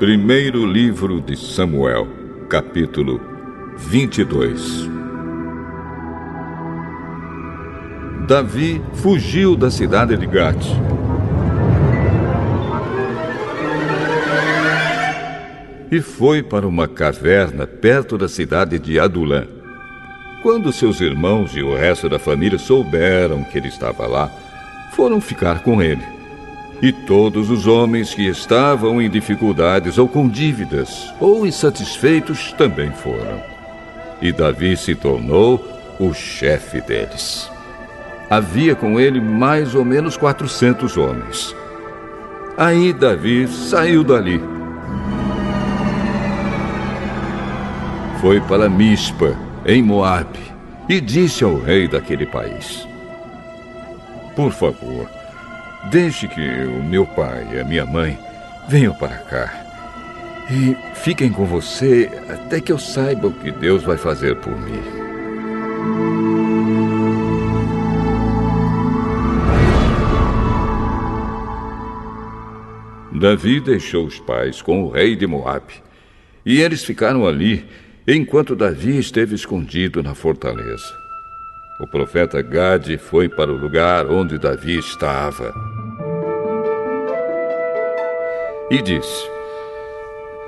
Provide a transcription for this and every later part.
Primeiro livro de Samuel, capítulo 22. Davi fugiu da cidade de Gate. E foi para uma caverna perto da cidade de Adulã. Quando seus irmãos e o resto da família souberam que ele estava lá, foram ficar com ele. E todos os homens que estavam em dificuldades ou com dívidas ou insatisfeitos também foram. E Davi se tornou o chefe deles. Havia com ele mais ou menos 400 homens. Aí Davi saiu dali. Foi para Mispa, em Moabe, e disse ao rei daquele país: por favor, deixe que o meu pai e a minha mãe venham para cá e fiquem com você até que eu saiba o que Deus vai fazer por mim. Davi deixou os pais com o rei de Moabe, e eles ficaram ali enquanto Davi esteve escondido na fortaleza. O profeta Gade foi para o lugar onde Davi estava e disse: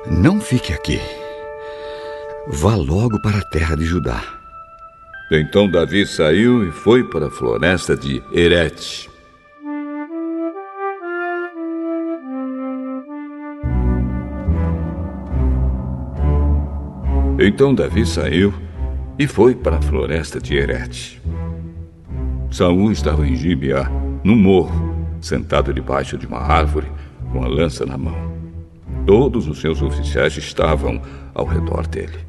não fique aqui. Vá logo para a terra de Judá. Então Davi saiu e foi para a floresta de Herete. Saul estava em Gibeá, no morro, sentado debaixo de uma árvore, com a lança na mão. Todos os seus oficiais estavam ao redor dele.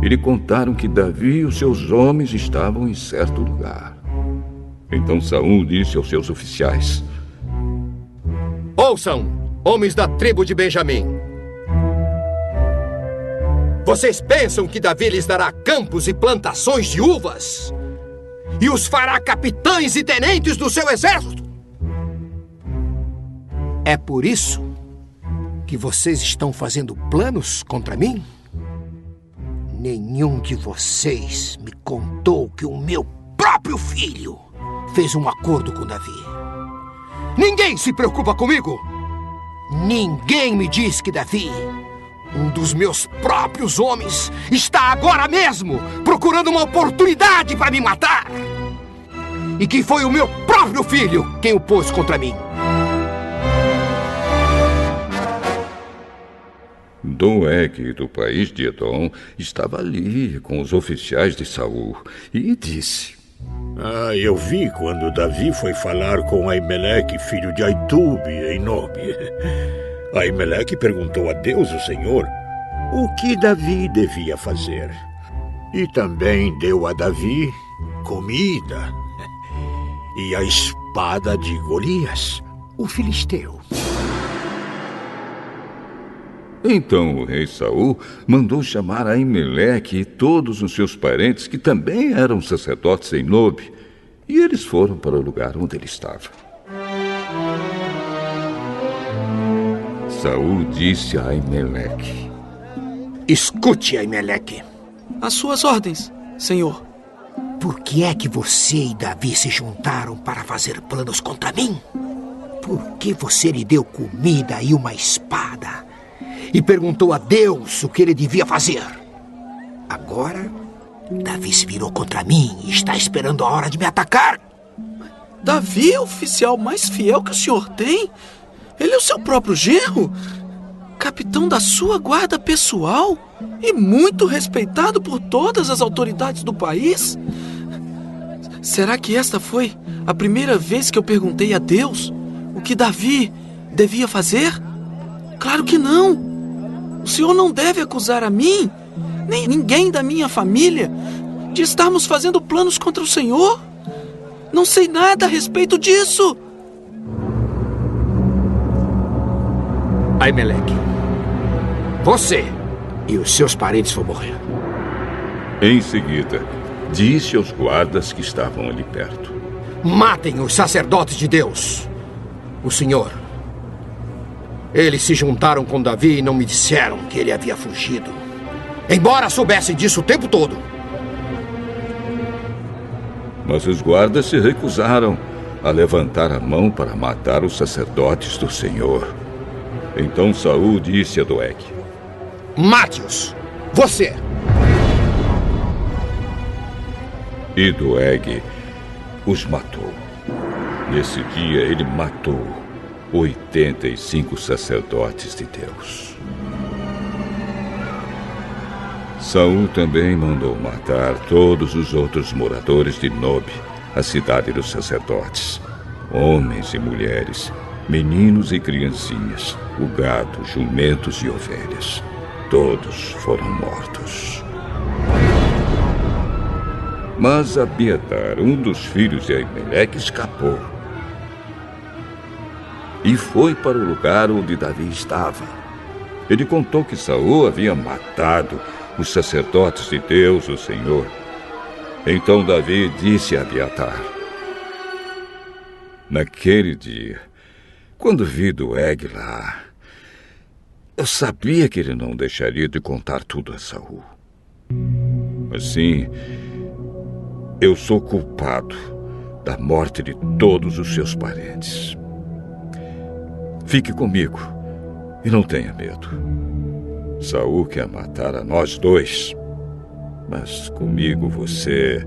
E lhe contaram que Davi e os seus homens estavam em certo lugar. Então Saul disse aos seus oficiais: ouçam, homens da tribo de Benjamim. Vocês pensam que Davi lhes dará campos e plantações de uvas? E os fará capitães e tenentes do seu exército? É por isso que vocês estão fazendo planos contra mim? Nenhum de vocês me contou que o meu próprio filho fez um acordo com Davi. Ninguém se preocupa comigo. Ninguém me diz que Davi, um dos meus próprios homens, está agora mesmo procurando uma oportunidade para me matar. E que foi o meu próprio filho quem o pôs contra mim. Doeg, do país de Edom, estava ali com os oficiais de Saul e disse: eu vi quando Davi foi falar com Aimeleque, filho de Aitube, em Nobe. Aimeleque perguntou a Deus, o Senhor, o que Davi devia fazer. E também deu a Davi comida e a espada de Golias, o filisteu. Então o rei Saul mandou chamar Aimeleque e todos os seus parentes, que também eram sacerdotes em Nobe, e eles foram para o lugar onde ele estava. Saul disse a Aimeleque: escute, Aimeleque. Às suas ordens, senhor. Por que é que você e Davi se juntaram para fazer planos contra mim? Por que você lhe deu comida e uma espada e perguntou a Deus o que ele devia fazer? Agora, Davi se virou contra mim e está esperando a hora de me atacar. Davi é o oficial mais fiel que o senhor tem? Ele é o seu próprio genro, capitão da sua guarda pessoal e muito respeitado por todas as autoridades do país. Será que esta foi a primeira vez que eu perguntei a Deus o que Davi devia fazer? Claro que não. O senhor não deve acusar a mim, nem ninguém da minha família, de estarmos fazendo planos contra o senhor. Não sei nada a respeito disso. Aimeleque, você e os seus parentes vão morrer. Em seguida, disse aos guardas que estavam ali perto: matem os sacerdotes de Deus, o Senhor. Eles se juntaram com Davi e não me disseram que ele havia fugido. Embora soubessem disso o tempo todo. Mas os guardas se recusaram a levantar a mão para matar os sacerdotes do Senhor. Então Saul disse a Doeg: Mate-os! Você! E Doeg os matou. Nesse dia ele matou 85 sacerdotes de Deus. Saul também mandou matar todos os outros moradores de Nob, a cidade dos sacerdotes, homens e mulheres, meninos e criancinhas, o gado, jumentos e ovelhas. Todos foram mortos. Mas Abiatar, um dos filhos de Aimeleque, escapou e foi para o lugar onde Davi estava. Ele contou que Saul havia matado os sacerdotes de Deus, o Senhor. Então Davi disse a Abiatar: naquele dia, quando vi Doeg lá, eu sabia que ele não deixaria de contar tudo a Saul. Assim, eu sou culpado da morte de todos os seus parentes. Fique comigo e não tenha medo. Saul quer matar a nós dois, mas comigo você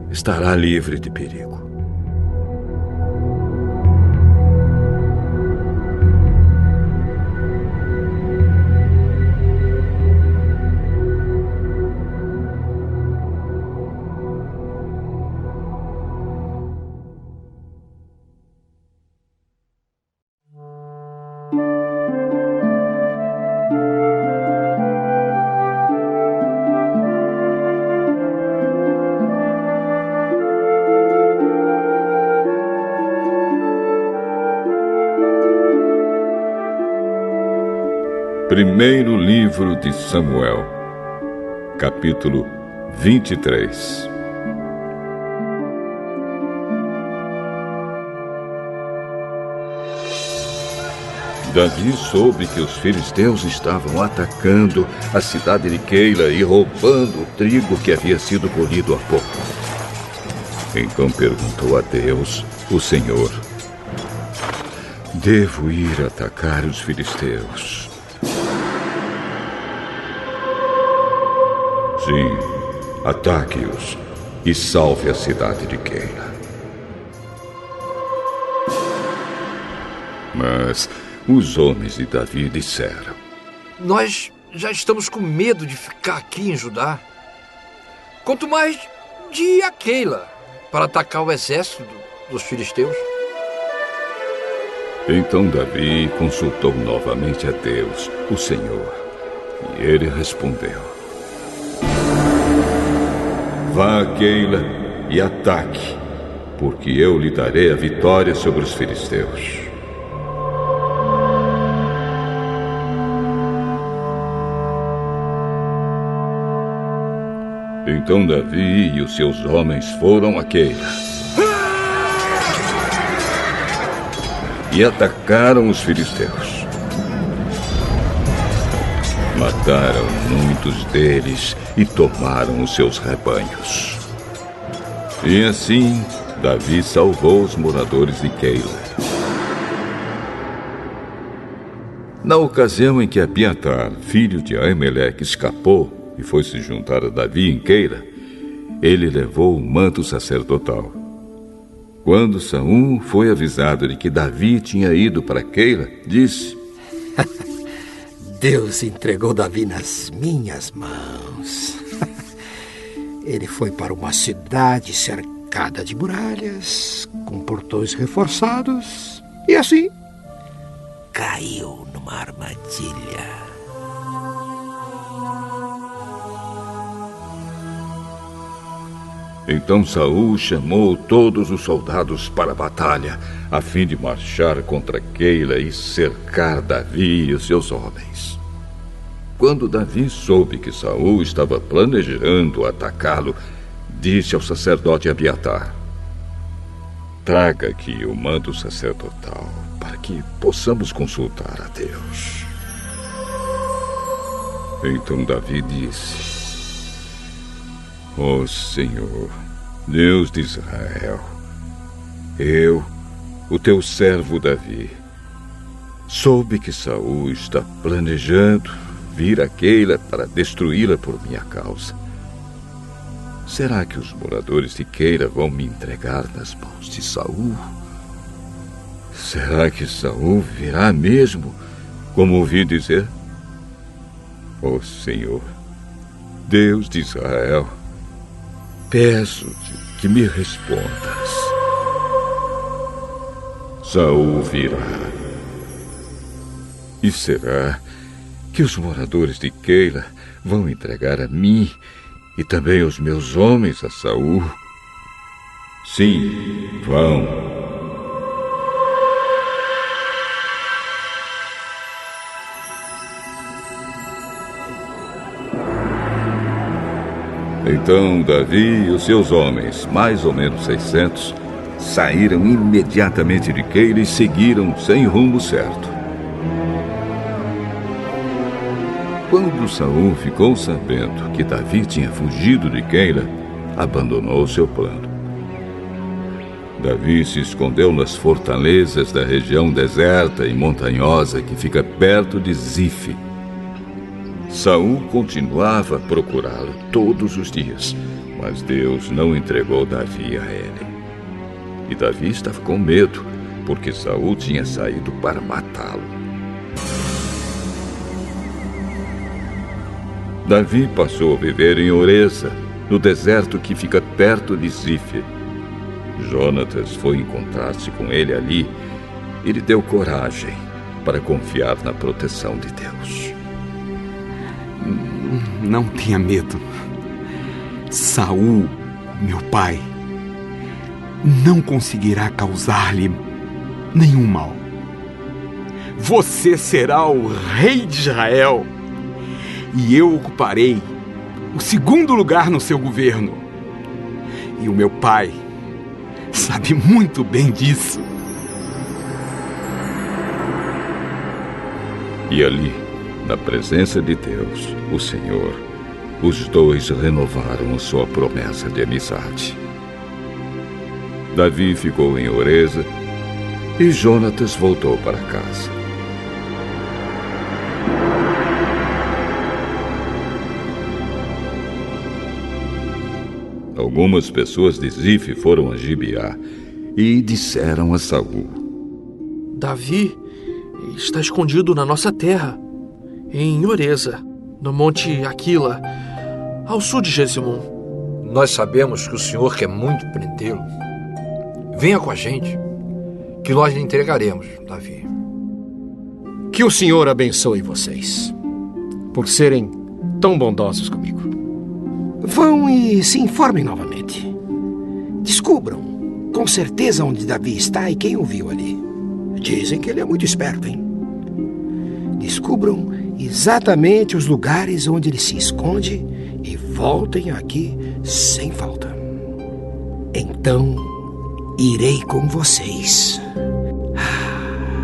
estará livre de perigo. Primeiro livro de Samuel, capítulo 23. Davi soube que os filisteus estavam atacando a cidade de Keila e roubando o trigo que havia sido colhido há pouco. Então perguntou a Deus, o Senhor: devo ir atacar os filisteus? Sim, ataque-os e salve a cidade de Keila. Mas os homens de Davi disseram: nós já estamos com medo de ficar aqui em Judá. Quanto mais de ir a Keila para atacar o exército dos filisteus. Então Davi consultou novamente a Deus, o Senhor, e ele respondeu: vá a Keila e ataque, porque eu lhe darei a vitória sobre os filisteus. Então Davi e os seus homens foram a Keila e atacaram os filisteus. Mataram muitos deles e tomaram os seus rebanhos. E assim, Davi salvou os moradores de Keila. Na ocasião em que Abiatar, filho de Aimeleque, escapou e foi se juntar a Davi em Keila, ele levou o manto sacerdotal. Quando Saul foi avisado de que Davi tinha ido para Keila, disse: Deus entregou Davi nas minhas mãos. Ele foi para uma cidade cercada de muralhas, com portões reforçados, e assim caiu numa armadilha. Então Saul chamou todos os soldados para a batalha, a fim de marchar contra Keila e cercar Davi e os seus homens. Quando Davi soube que Saul estava planejando atacá-lo, disse ao sacerdote Abiatar: traga aqui o manto sacerdotal, para que possamos consultar a Deus. Então Davi disse: Ó Senhor, Deus de Israel, eu, o teu servo Davi, soube que Saul está planejando vir a Keila para destruí-la por minha causa. Será que os moradores de Keila vão me entregar nas mãos de Saul? Será que Saul virá mesmo, como ouvi dizer? Ó Senhor, Deus de Israel, peço-te que me respondas. Saul virá. E será que os moradores de Keila vão entregar a mim e também os meus homens a Saul? Sim, vão. Então Davi e os seus homens, mais ou menos 600, saíram imediatamente de Keila e seguiram sem rumo certo. Quando Saul ficou sabendo que Davi tinha fugido de Keila, abandonou seu plano. Davi se escondeu nas fortalezas da região deserta e montanhosa que fica perto de Zif. Saul continuava a procurá-lo todos os dias, mas Deus não entregou Davi a ele. E Davi estava com medo, porque Saul tinha saído para matá-lo. Davi passou a viver em Oreza, no deserto que fica perto de Zif. Jonatas foi encontrar-se com ele ali e lhe deu coragem para confiar na proteção de Deus. Não tenha medo. Saul, meu pai, não conseguirá causar-lhe nenhum mal. Você será o rei de Israel e eu ocuparei o segundo lugar no seu governo. E o meu pai sabe muito bem disso. E ali, na presença de Deus, o Senhor, os dois renovaram a sua promessa de amizade. Davi ficou em Oreza e Jonatas voltou para casa. Algumas pessoas de Zif foram a Gibeá e disseram a Saul: Davi está escondido na nossa terra, em Oreza, no monte Aquila, ao sul de Jesimon. Nós sabemos que o senhor quer muito prendê-lo. Venha com a gente, que nós lhe entregaremos, Davi. Que o Senhor abençoe vocês, por serem tão bondosos comigo. Vão e se informem novamente. Descubram com certeza onde Davi está e quem o viu ali. Dizem que ele é muito esperto, hein? Descubram exatamente os lugares onde ele se esconde e voltem aqui sem falta. Então, irei com vocês.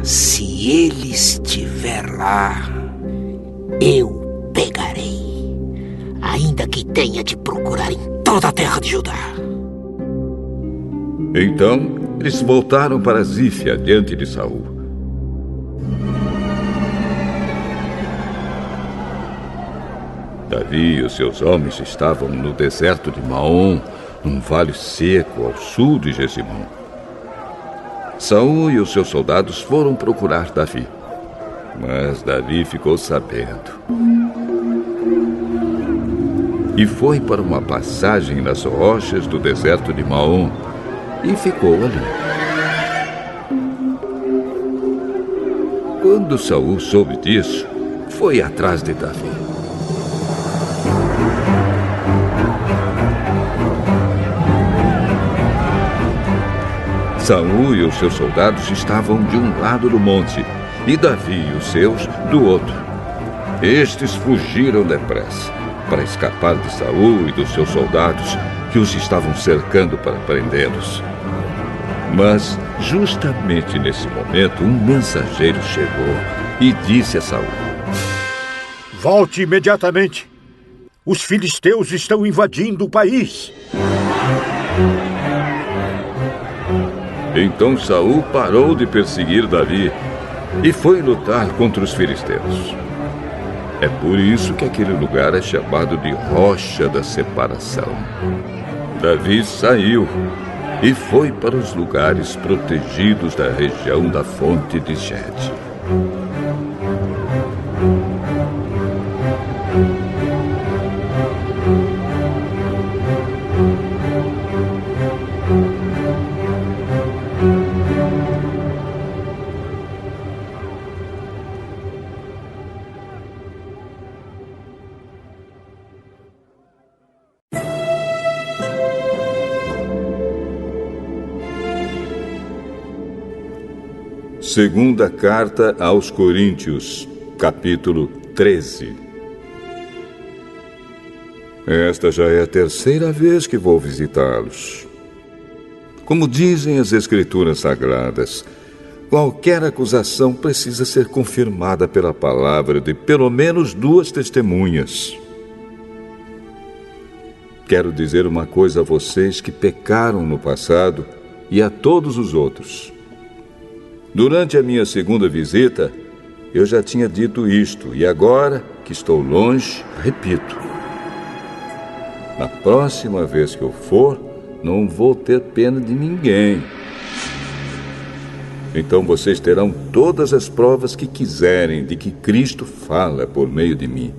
Se ele estiver lá, eu pegarei. Ainda que tenha de procurar em toda a terra de Judá. Então, eles voltaram para Zif, adiante de Saul. Davi e os seus homens estavam no deserto de Maom, num vale seco ao sul de Jesimon. Saul e os seus soldados foram procurar Davi, mas Davi ficou sabendo e foi para uma passagem nas rochas do deserto de Maom e ficou ali. Quando Saul soube disso, foi atrás de Davi. Saul e os seus soldados estavam de um lado do monte e Davi e os seus do outro. Estes fugiram depressa para escapar de Saul e dos seus soldados que os estavam cercando para prendê-los. Mas, justamente nesse momento, um mensageiro chegou e disse a Saul: Volte imediatamente. Os filisteus estão invadindo o país. Então Saul parou de perseguir Davi e foi lutar contra os filisteus. É por isso que aquele lugar é chamado de Rocha da Separação. Davi saiu e foi para os lugares protegidos da região da fonte de Gede. Segunda Carta aos Coríntios, capítulo 13. Esta já é a terceira vez que vou visitá-los. Como dizem as Escrituras Sagradas, qualquer acusação precisa ser confirmada pela palavra de pelo menos 2 testemunhas. Quero dizer uma coisa a vocês que pecaram no passado e a todos os outros. Durante a minha segunda visita, eu já tinha dito isto, e agora que estou longe, repito. Na próxima vez que eu for, não vou ter pena de ninguém. Então vocês terão todas as provas que quiserem de que Cristo fala por meio de mim.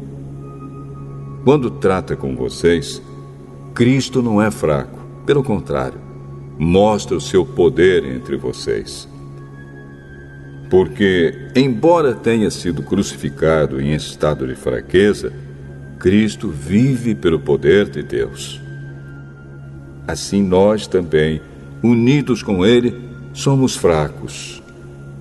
Quando trata com vocês, Cristo não é fraco, pelo contrário, mostra o seu poder entre vocês. Porque, embora tenha sido crucificado em estado de fraqueza, Cristo vive pelo poder de Deus. Assim nós também, unidos com Ele, somos fracos.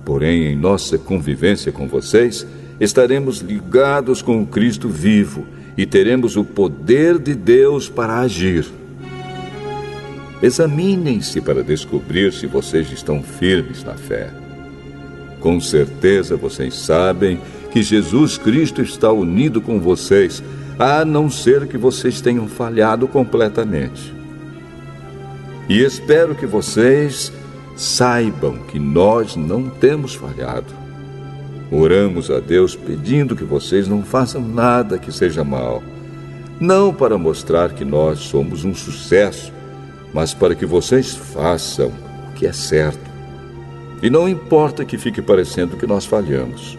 Porém, em nossa convivência com vocês, estaremos ligados com o Cristo vivo e teremos o poder de Deus para agir. Examinem-se para descobrir se vocês estão firmes na fé. Com certeza vocês sabem que Jesus Cristo está unido com vocês, a não ser que vocês tenham falhado completamente. E espero que vocês saibam que nós não temos falhado. Oramos a Deus pedindo que vocês não façam nada que seja mal, não para mostrar que nós somos um sucesso, mas para que vocês façam o que é certo. E não importa que fique parecendo que nós falhamos,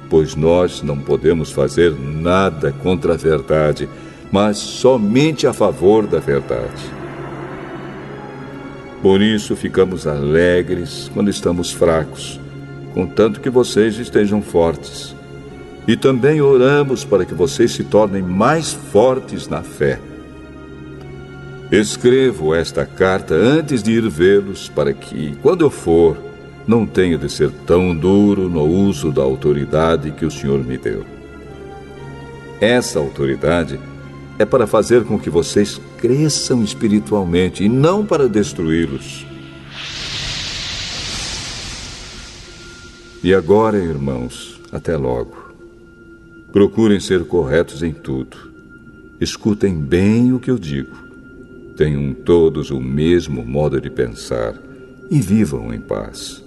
pois nós não podemos fazer nada contra a verdade, mas somente a favor da verdade. Por isso ficamos alegres quando estamos fracos, contanto que vocês estejam fortes. E também oramos para que vocês se tornem mais fortes na fé. Escrevo esta carta antes de ir vê-los, para que, quando eu for, não tenha de ser tão duro no uso da autoridade que o Senhor me deu. Essa autoridade é para fazer com que vocês cresçam espiritualmente e não para destruí-los. E agora, irmãos, até logo. Procurem ser corretos em tudo. Escutem bem o que eu digo. Tenham todos o mesmo modo de pensar e vivam em paz.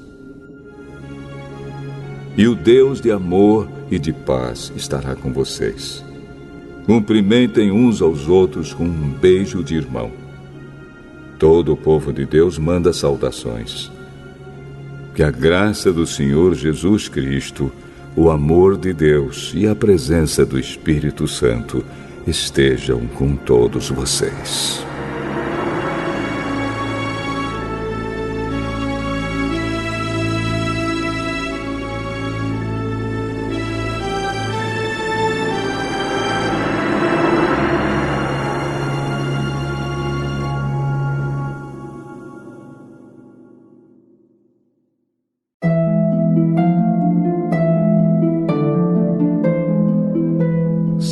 E o Deus de amor e de paz estará com vocês. Cumprimentem uns aos outros com um beijo de irmão. Todo o povo de Deus manda saudações. Que a graça do Senhor Jesus Cristo, o amor de Deus e a presença do Espírito Santo estejam com todos vocês.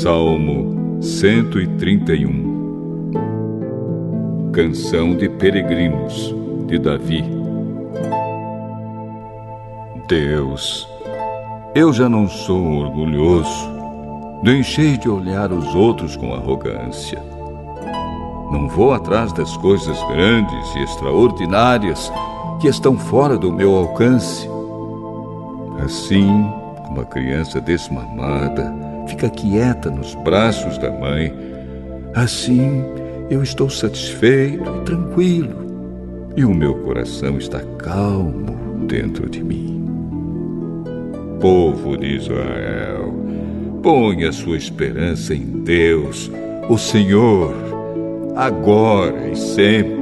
Salmo 131. Canção de Peregrinos, de Davi. Deus, eu já não sou orgulhoso, nem cheio de olhar os outros com arrogância. Não vou atrás das coisas grandes e extraordinárias que estão fora do meu alcance. Assim, uma criança desmamada fica quieta nos braços da mãe, assim eu estou satisfeito e tranquilo, e o meu coração está calmo dentro de mim. Povo de Israel, ponha sua esperança em Deus, o Senhor, agora e sempre.